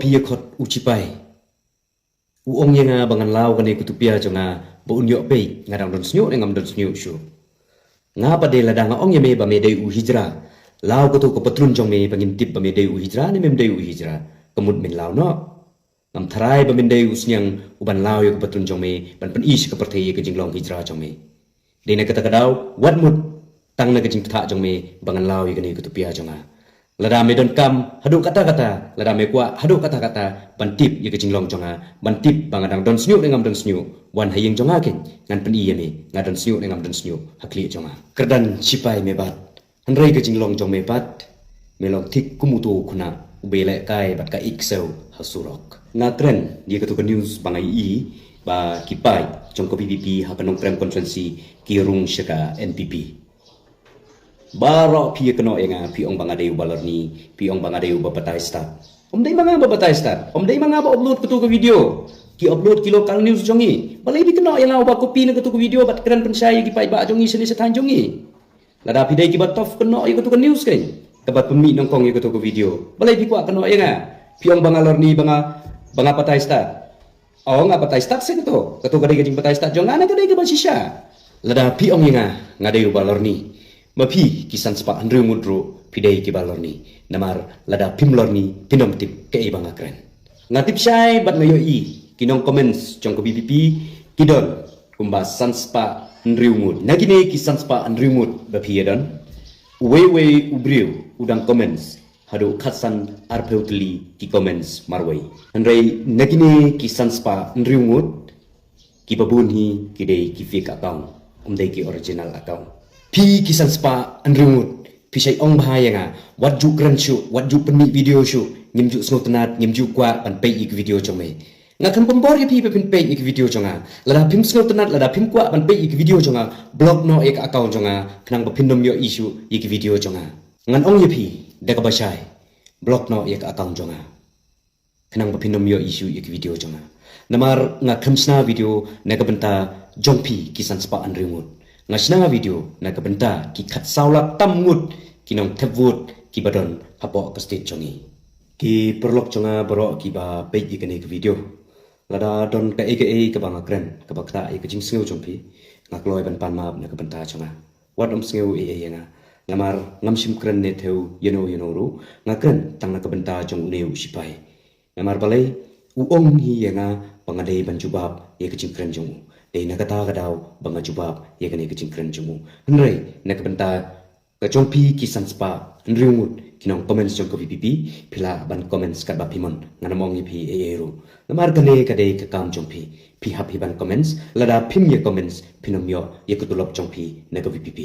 pia khot ucipai uong yang bangan lau kan ikut pia jonga bo unyo pe ngadang don snyo ngam don snyo shu ngapa de ladang ong ye me ba me dei u hijra lau ko to ko patrun jong me bangin tip ba me dei u hijra ne mem dei u hijra kemut min lau no ngam tharai ba min dei u snyang uban lau yo ko patrun jong me ban pen is ko perthei ke jinglong hijra jong me de na kata kadau wat mut tang na ke jing tha jong me bangan lau ye kan ikut pia jonga lada me don kam hadu kata-kata lada me kwa hadu kata-kata bantip ye ke jinglong jonga bantip bangadang don snyu ngam don snyu wan hayeng jonga ken ngan pen iye me ngadon snyu ngam don snyu hakli jonga kerdan sipai me bat hanrei ke jinglong jong me bat melong thik kumutu khuna ubele kai bat ka ikseu hasurok ngatren ye ke to news bangai i ba kipai jong ko PPP ha kanong prem konferensi kirung syaka NPP baro pia keno enga pi ong bangadeu balarni pi ong bangadeu bapatai start dei manga bapatai start dei manga ba upload ketu ke video ki upload ki local news jongi balai bi keno yang ba copy ne ketu ke video bat keren pensai ki pai ba jongi seni setan jongi lada pi dei ki batof keno ketu ke news kai kebat pemi nongkong ketu ke video balai bi kwa keno enga pi ong bangalorni banga patai start ong patai start se ketu ke dei patai start jongana ke dei ke ban sisa lada pi ong enga ngadeu balarni mapi kisan sepa Andrew Mudro pidai ki balor ni namar lada pimlor ni pinom tip ke ibang akren ngatip syai bat ngayo i kinong comments jong ko BPP kidon kumbas sanspa Andrew Mud nagine kisan sepa Andrew Mud bapi yadon wewe ubriu udang comments hadu khatsan arpeutli ki comments marwai andrei nagine kisan sepa Andrew Mud ki babunhi kidai ki fake account dei ki original account pi kisan spa andrumut pi sai ong bahaya nga wat ju kran shu wat ju peni video shu nyim ju sno tenat nyim ju kwa pan pe ik video chome nga kan pembor ye pi pen pe ik video chonga lada pim sno tenat lada pim kwa pan pe ik video chonga blog no ek account chonga khnang ba pindom yo issue ik video chonga ngan ong ye pi deka basai blog no ek account chonga khnang ba pindom yo issue ik video chonga namar nga khamsna video naga benta jongpi kisan spa andrumut ngasna video na kabenta ki khat saulak tamngut kinong thevut ki badon hapo ka state chongi ki perlok chonga baro ki ba pe ki kene ki video lada don ka aka ka bang akren ka bakta e ka jing sneu chompi ngakloi ban pan map na kabenta chonga wat sneu e nga namar ngamsim kren ne theu yeno ru ngakren tang na kabenta chong neu sipai namar balai uong hi nga pangadei ban jubab e ka jing kren jong dei nakata kadau banga jubab ye kane kicing kren jumu nrei nakbenta ka chongpi kisan spa nriumut kinong comments jong ko PPP pila ban comments ka bapimon nganamong pi eero namar kane kade ka kam chongpi pi happy ban comments lada pim ye comments pinomyo ye kutulop chongpi na ko PPP